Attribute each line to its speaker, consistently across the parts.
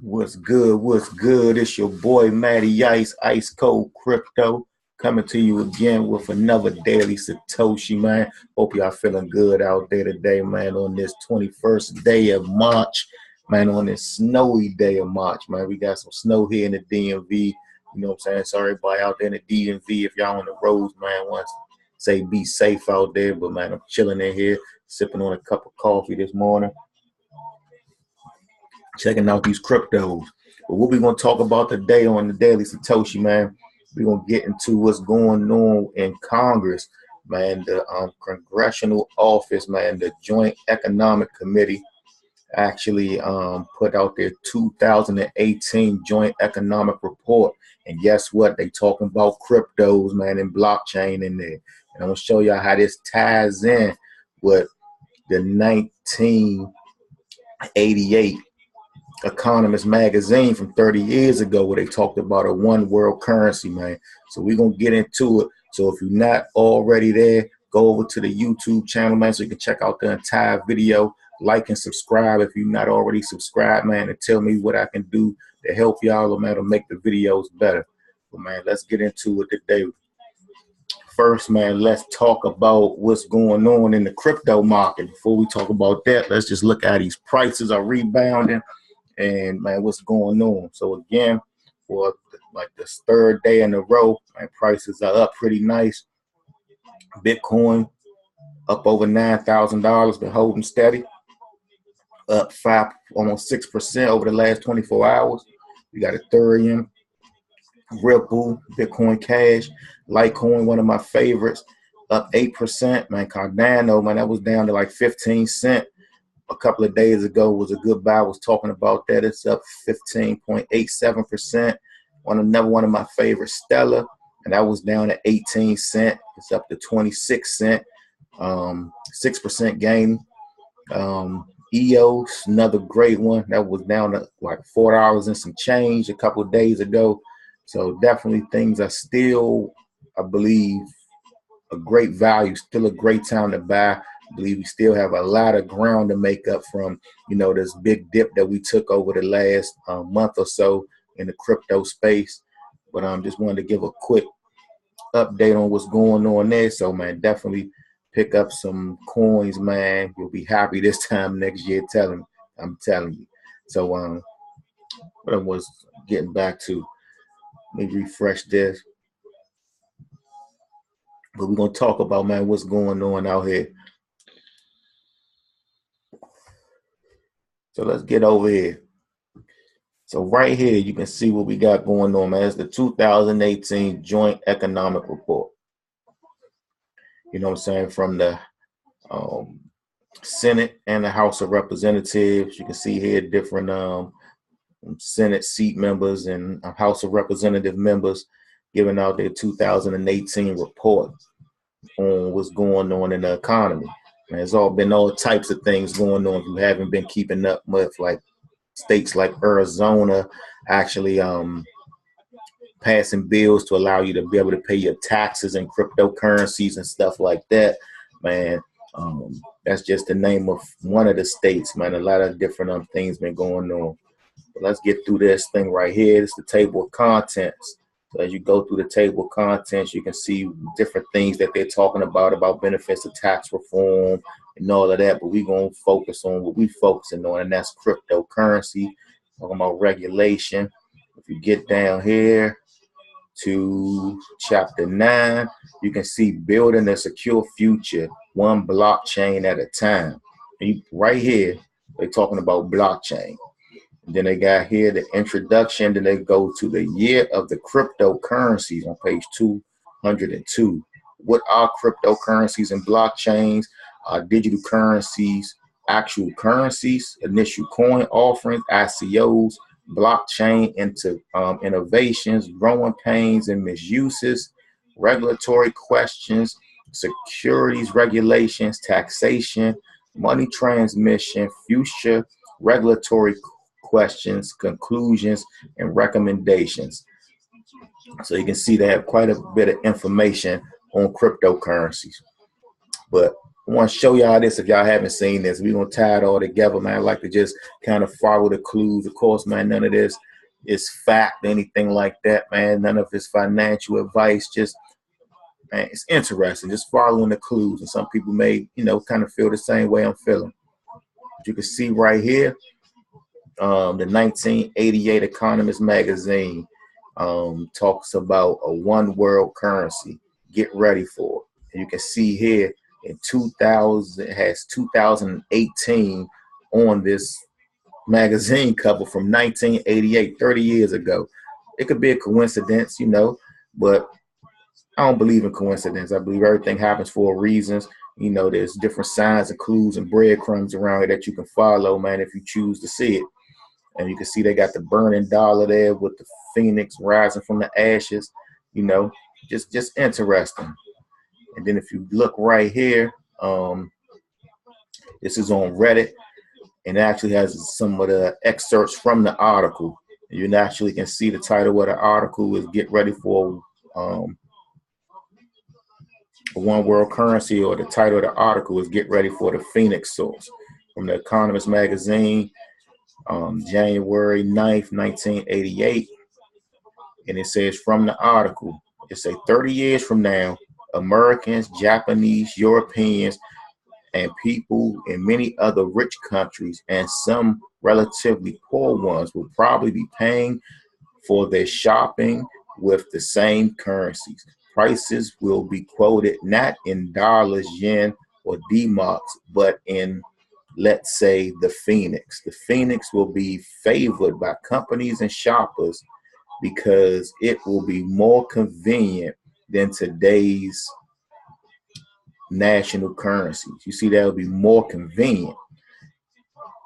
Speaker 1: What's good? What's good? It's your boy Matty Ice, Ice Cold Crypto, coming to you again with another daily Satoshi, man. Hope y'all feeling good out there today, man, on this 21st day of March, man, on this snowy day of March, man. We got some snow here in the DMV. You know what I'm saying? Sorry, everybody out there in the DMV. If y'all on the roads, man, once say be safe out there. But, man, I'm chilling in here, sipping on a cup of coffee this morning, checking out these cryptos. But what we're going to talk about today on the Daily Satoshi, man, we're going to get into what's going on in Congress, man. The congressional office, man, the Joint Economic Committee actually put out their 2018 Joint Economic Report. And guess what? They talking about cryptos, man, and blockchain in there. And I'm going to show y'all how this ties in with the 1988 Economist Magazine from 30 years ago, where they talked about a one world currency, man. So we're going to get into it. So if you're not already there, go over to the YouTube channel, man, so you can check out the entire video. Like and subscribe if you're not already subscribed, man, and tell me what I can do to help y'all, man, to make the videos better. But, man, let's get into it today. First, man, let's talk about what's going on in the crypto market. Before we talk about that, let's just look at these prices are rebounding. And, man, what's going on? So again, for like this third day in a row, man, prices are up pretty nice. Bitcoin up over $9,000, been holding steady, up almost 6% over the last 24 hours. We got Ethereum, Ripple, Bitcoin Cash, Litecoin, one of my favorites, up 8%. Man, Cardano, man, that was down to like 15 cents. A couple of days ago was a good buy. I was talking about that. It's up 15.87%. Another one of my favorites, Stellar, and that was down to 18 cents. It's up to 26 cents, 6% gain. EOS, another great one, that was down to like $4 and some change a couple of days ago. So definitely things are still, I believe, a great value, still a great time to buy. I believe we still have a lot of ground to make up from, you know, this big dip that we took over the last month or so in the crypto space. But just wanted to give a quick update on what's going on there. So, man, definitely pick up some coins, man. You'll be happy this time next year. I'm telling you. So, what I was getting back to, let me refresh this. But we're gonna talk about, man, what's going on out here. So let's get over here. So right here, you can see what we got going on, man. It's the 2018 Joint Economic Report. You know what I'm saying? From the Senate and the House of Representatives. You can see here different Senate seat members and House of Representative members giving out their 2018 report on what's going on in the economy. And there's been all types of things going on. If you haven't been keeping up with, like, states like Arizona actually passing bills to allow you to be able to pay your taxes in cryptocurrencies and stuff like that, man. That's just the name of one of the states, man. A lot of different things been going on. But let's get through this thing right here. It's the table of contents. So as you go through the table of contents, you can see different things that they're talking about benefits of tax reform and all of that. But we're going to focus on what we're focusing on, and that's cryptocurrency, talking about regulation. If you get down here to chapter 9, you can see building a secure future, one blockchain at a time. And right here, they're talking about blockchain. And then they got here the introduction. Then they go to the year of the cryptocurrencies on page 202. What are cryptocurrencies and blockchains? Digital currencies, actual currencies, initial coin offerings, ICOs, blockchain innovations, growing pains and misuses, regulatory questions, securities regulations, taxation, money transmission, future regulatory questions, conclusions, and recommendations. So you can see they have quite a bit of information on cryptocurrencies. But I want to show y'all this if y'all haven't seen this. We're going to tie it all together, man. I like to just kind of follow the clues. Of course, man, none of this is fact, anything like that, man. None of it's financial advice. Just, man, it's interesting. Just following the clues. And some people may, kind of feel the same way I'm feeling. But you can see right here, the 1988 Economist Magazine talks about a one world currency. Get ready for it. And you can see here in 2000, it has 2018 on this magazine cover from 1988, 30 years ago. It could be a coincidence, but I don't believe in coincidence. I believe everything happens for reasons. There's different signs and clues and breadcrumbs around here that you can follow, man, if you choose to see it. And you can see they got the burning dollar there with the phoenix rising from the ashes, just interesting. And then if you look right here, this is on Reddit, and it actually has some of the excerpts from the article. You naturally can see the title of the article is "Get Ready for a One World Currency," or the title of the article is "Get Ready for the Phoenix Source" from the Economist Magazine, January 9th, 1988. And it says from the article, it says 30 years from now, Americans, Japanese, Europeans, and people in many other rich countries and some relatively poor ones will probably be paying for their shopping with the same currencies. Prices will be quoted not in dollars, yen, or D-marks, but in, let's say, the Phoenix. The Phoenix will be favored by companies and shoppers because it will be more convenient than today's national currencies. You see, that will be more convenient,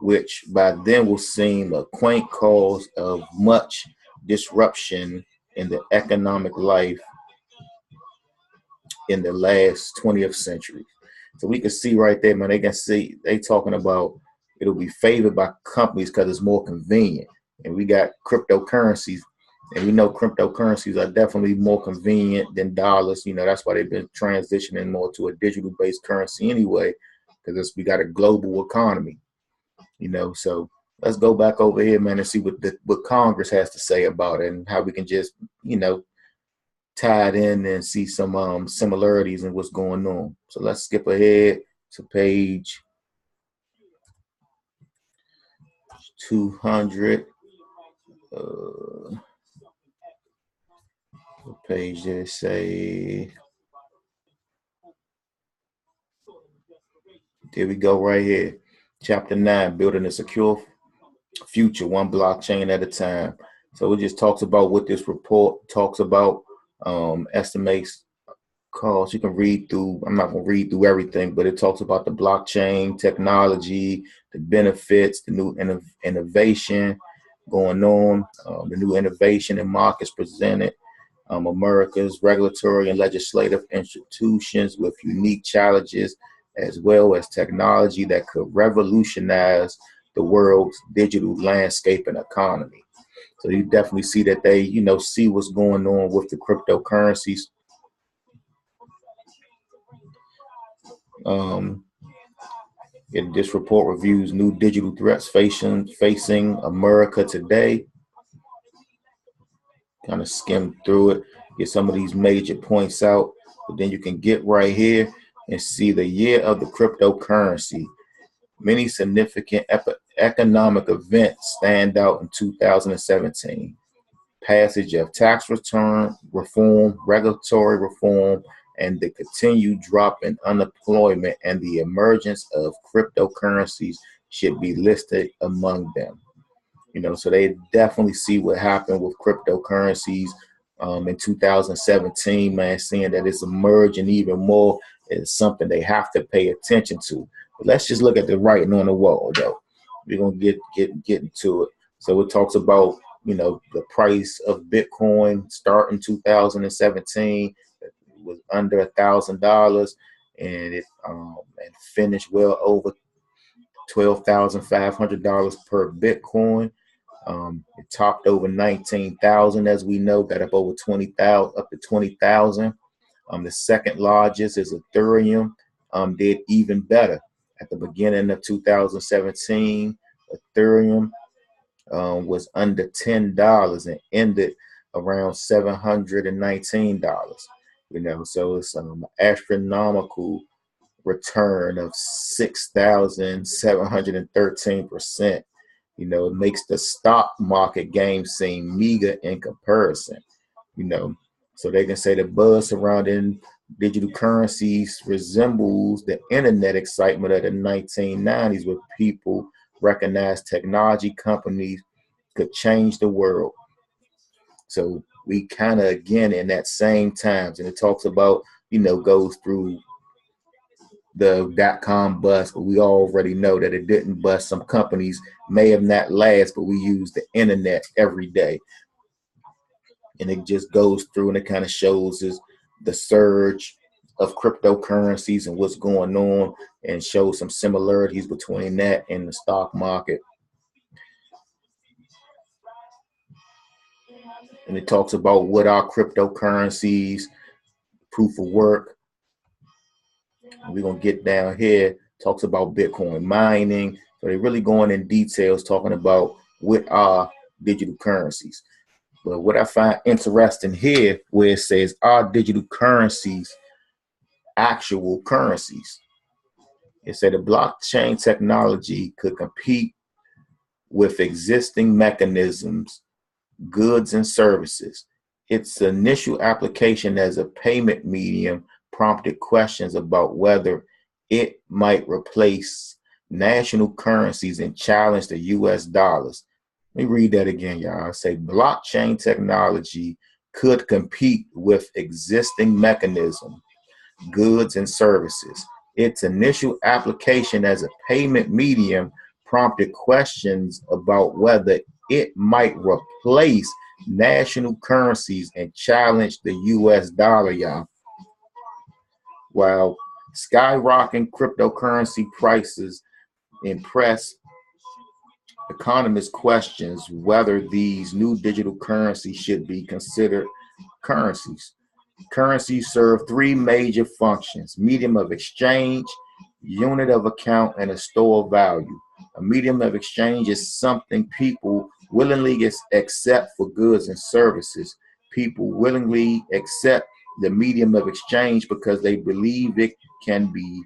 Speaker 1: which by then will seem a quaint cause of much disruption in the economic life in the last 20th century. So we can see right there, man, they talking about it'll be favored by companies because it's more convenient. And we got cryptocurrencies, and we know cryptocurrencies are definitely more convenient than dollars. That's why they've been transitioning more to a digital based currency anyway, because we got a global economy. So let's go back over here, man, and see what Congress has to say about it and how we can just, tie it in and see some similarities in what's going on. So let's skip ahead to page 200. The page there say, there we go right here. Chapter 9, building a secure future, one blockchain at a time. So it just talks about what this report talks about, estimates costs. You can read through, I'm not going to read through everything, but it talks about the blockchain technology, the benefits, the new innovation going on, the new innovation and markets presented, America's regulatory and legislative institutions with unique challenges, as well as technology that could revolutionize the world's digital landscape and economy. So you definitely see that they, see what's going on with the cryptocurrencies. This report reviews new digital threats facing America today. Kind of skim through it, get some of these major points out, but then you can get right here and see the year of the cryptocurrency. Many significant economic events stand out in 2017. Passage of tax return reform, regulatory reform, and the continued drop in unemployment and the emergence of cryptocurrencies should be listed among them. So they definitely see what happened with cryptocurrencies in 2017, man, seeing that it's emerging even more is something they have to pay attention to. But let's just look at the writing on the wall, though. We're going to get into it. So it talks about, the price of Bitcoin starting 2017 was under $1,000, and it and finished well over $12,500 per Bitcoin. It topped over 19,000, as we know, got up over 20,000, up to 20,000. The second largest is Ethereum, did even better. At the beginning of 2017, Ethereum was under $10 and ended around $719. So it's astronomical return of 6,713%. It makes the stock market game seem meager in comparison. So they can say the buzz surrounding digital currencies resembles the internet excitement of the 1990s, where people recognized technology companies could change the world. So we kind of again in that same times, and it talks about, goes through the .com bust, but we already know that it didn't bust. Some companies may have not last, but we use the internet every day. And it just goes through and it kind of shows us the surge of cryptocurrencies and what's going on, and shows some similarities between that and the stock market. And it talks about what are cryptocurrencies, proof of work. We're going to get down here, talks about Bitcoin mining. So they're really going in details talking about what are digital currencies. But what I find interesting here, where it says, are digital currencies actual currencies? It said the blockchain technology could compete with existing mechanisms, goods, and services. Its initial application as a payment medium prompted questions about whether it might replace national currencies and challenge the US dollars. Let me read that again, y'all. Say blockchain technology could compete with existing mechanisms, goods, and services. Its initial application as a payment medium prompted questions about whether it might replace national currencies and challenge the US dollar, y'all. While skyrocketing cryptocurrency prices impress economists questions whether these new digital currencies should be considered currencies. Currencies serve three major functions: medium of exchange, unit of account, and a store of value. A medium of exchange is something people willingly accept for goods and services. People willingly accept the medium of exchange because they believe it can be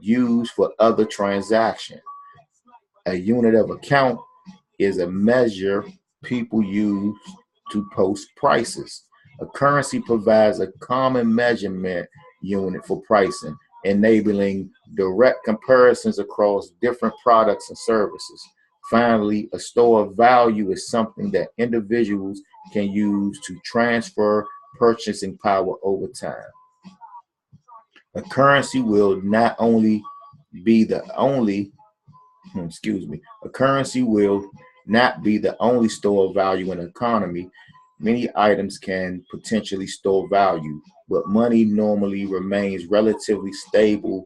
Speaker 1: used for other transactions. A unit of account is a measure people use to post prices. A currency provides a common measurement unit for pricing, enabling direct comparisons across different products and services. Finally, a store of value is something that individuals can use to transfer purchasing power over time. A currency will not only be the only a currency will not be the only store of value in an economy. Many items can potentially store value, but money normally remains relatively stable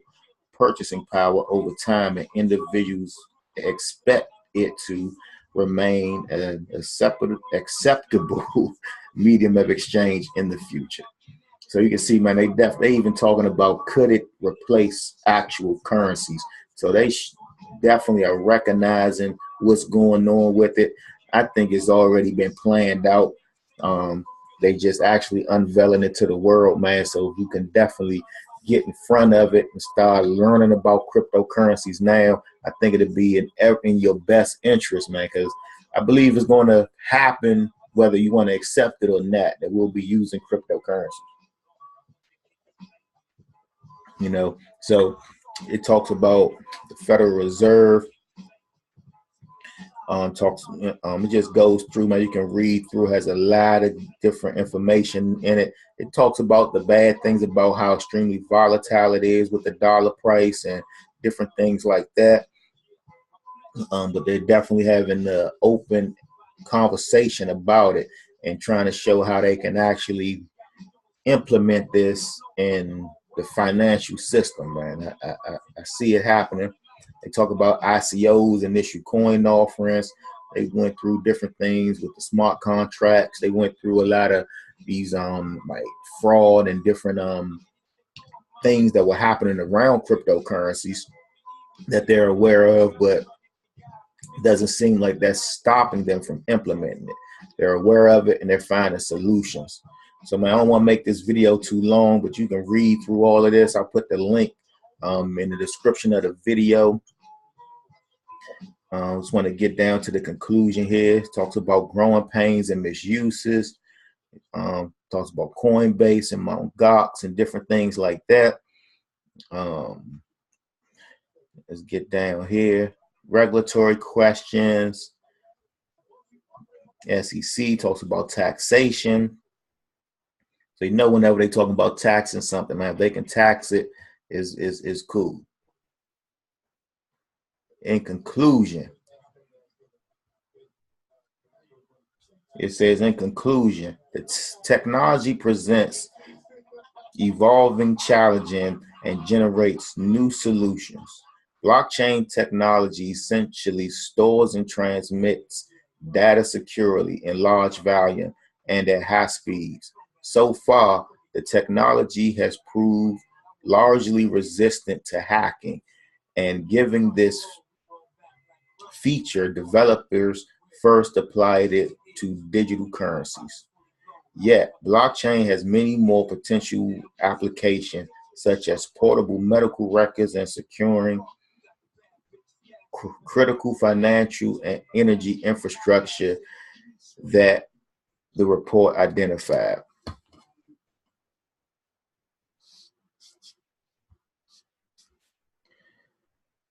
Speaker 1: purchasing power over time, and individuals expect it to remain an acceptable medium of exchange in the future. So you can see, man, they even talking about, could it replace actual currencies? So they definitely are recognizing what's going on with it. I think it's already been planned out. They just actually unveiling it to the world, man. So you can definitely get in front of it and start learning about cryptocurrencies now. I think it'll be in your best interest, man, because I believe it's going to happen whether you want to accept it or not, that we'll be using cryptocurrency. So it talks about the Federal Reserve. It just goes through, man. You can read through, has a lot of different information in it. It talks about the bad things about how extremely volatile it is with the dollar price and different things like that. But they're definitely having the open conversation about it and trying to show how they can actually implement this in the financial system, man. I see it happening. They talk about ICOs, initial coin offerings. They went through different things with the smart contracts. They went through a lot of these like fraud and different things that were happening around cryptocurrencies that they're aware of, but it doesn't seem like that's stopping them from implementing it. They're aware of it and they're finding solutions. So, man, I don't want to make this video too long, but you can read through all of this. I'll put the link in the description of the video. I just want to get down to the conclusion here. It talks about growing pains and misuses. Talks about Coinbase and Mt. Gox and different things like that. Let's get down here. Regulatory questions. SEC talks about taxation. So you know whenever they talk about taxing something, man, if they can tax it, is cool. In conclusion, it says, in conclusion, the technology presents evolving, challenging, and generates new solutions. Blockchain technology essentially stores and transmits data securely in large volume and at high speeds. So far, the technology has proved largely resistant to hacking, and given this feature, developers first applied it to digital currencies. Yet, blockchain has many more potential applications, such as portable medical records and securing critical financial and energy infrastructure that the report identified.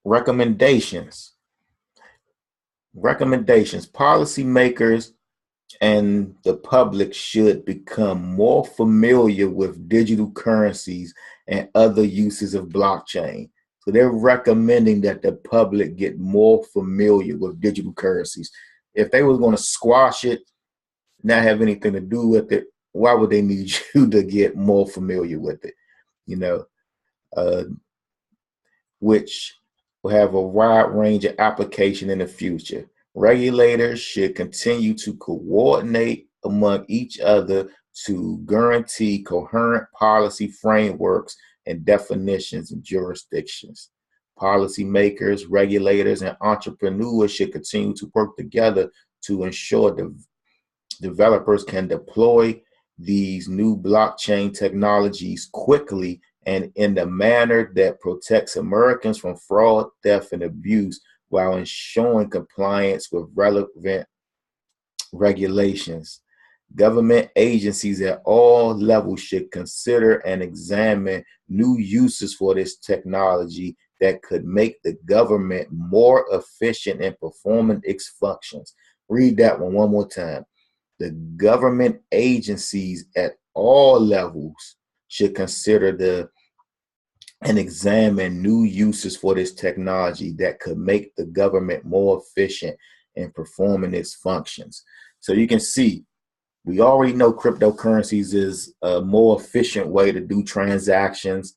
Speaker 1: Recommendations. Policymakers and the public should become more familiar with digital currencies and other uses of blockchain. So they're recommending that the public get more familiar with digital currencies. If they were going to squash it, not have anything to do with it, why would they need you to get more familiar with it? You know, which will have a wide range of application in the future. Regulators should continue to coordinate among each other to guarantee coherent policy frameworks and definitions in jurisdictions. Policymakers, regulators, and entrepreneurs should continue to work together to ensure the developers can deploy these new blockchain technologies quickly and in a manner that protects Americans from fraud, theft, and abuse while ensuring compliance with relevant regulations. Government agencies at all levels should consider and examine new uses for this technology that could make the government more efficient in performing its functions. Read that one more time. The government agencies at all levels should consider and examine new uses for this technology that could make the government more efficient in performing its functions. So you can see, we already know cryptocurrencies is a more efficient way to do transactions.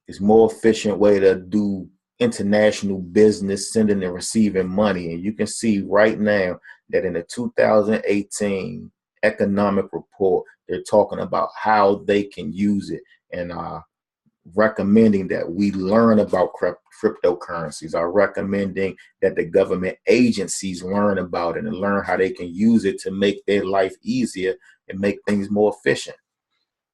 Speaker 1: It's a more efficient way to do international business, sending and receiving money. And you can see right now that in the 2018 economic report, they're talking about how they can use it, and recommending that we learn about cryptocurrencies, are recommending that the government agencies learn about it and learn how they can use it to make their life easier and make things more efficient.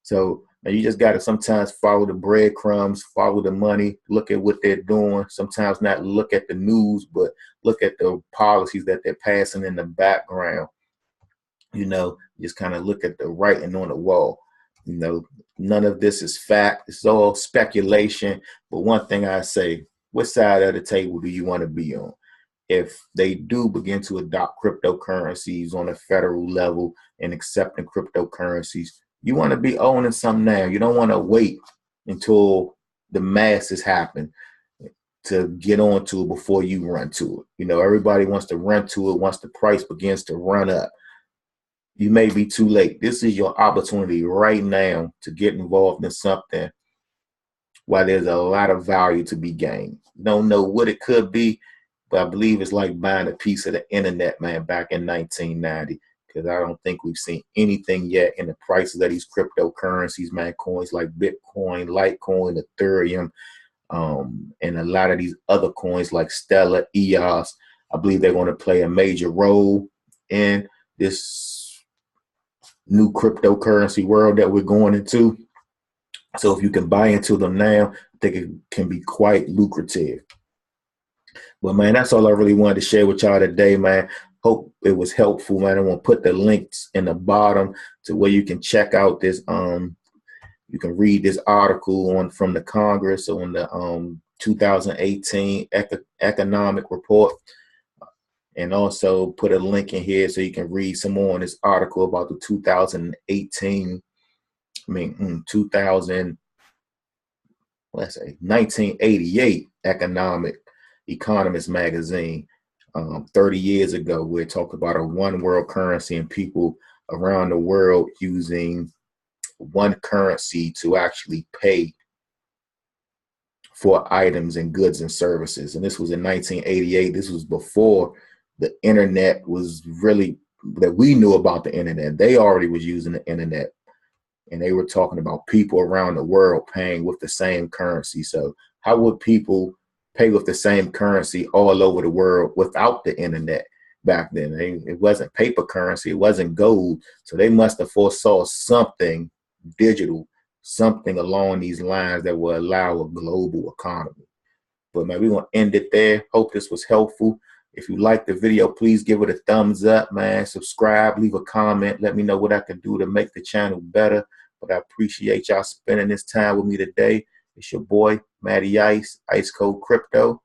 Speaker 1: So now you just got to sometimes follow the breadcrumbs, follow the money, look at what they're doing. Sometimes not look at the news, but look at the policies that they're passing in the background. You know, just kind of look at the writing on the wall. You know, none of this is fact. It's all speculation. But one thing I say, what side of the table do you want to be on? If they do begin to adopt cryptocurrencies on a federal level and accepting cryptocurrencies, you want to be owning some now. You don't want to wait until the masses happen to get onto it before you run to it. You know, everybody wants to run to it once the price begins to run up. You may be too late. This is your opportunity right now to get involved in something while there's a lot of value to be gained. Don't know what it could be, but I believe it's like buying a piece of the internet, man, back in 1990. because I don't think we've seen anything yet in the prices of these cryptocurrencies, man. Coins like Bitcoin, Litecoin, Ethereum, and a lot of these other coins like Stellar, EOS. I believe they're going to play a major role in this new cryptocurrency world that we're going into. So if you can buy into them now, I think it can be quite lucrative. But man, that's all I really wanted to share with y'all today, man. Hope it was helpful, man. I want to put the links in the bottom to where you can check out this. You can read this article from the Congress on the 2018 economic report, and also put a link in here so you can read some more on this article about the 1988 Economist Magazine. 30 years ago, we talked about a one world currency and people around the world using one currency to actually pay for items and goods and services. And this was in 1988. This was before the internet was really, that we knew about the internet. They already was using the internet, and they were talking about people around the world paying with the same currency. So how would people pay with the same currency all over the world without the internet back then? It wasn't paper currency, it wasn't gold. So they must have foresaw something digital, something along these lines that will allow a global economy. But man, we're going to end it there. Hope this was helpful. If you like the video, please give it a thumbs up, man. Subscribe, leave a comment. Let me know what I can do to make the channel better. But I appreciate y'all spending this time with me today. It's your boy, Matty Ice Cold Crypto.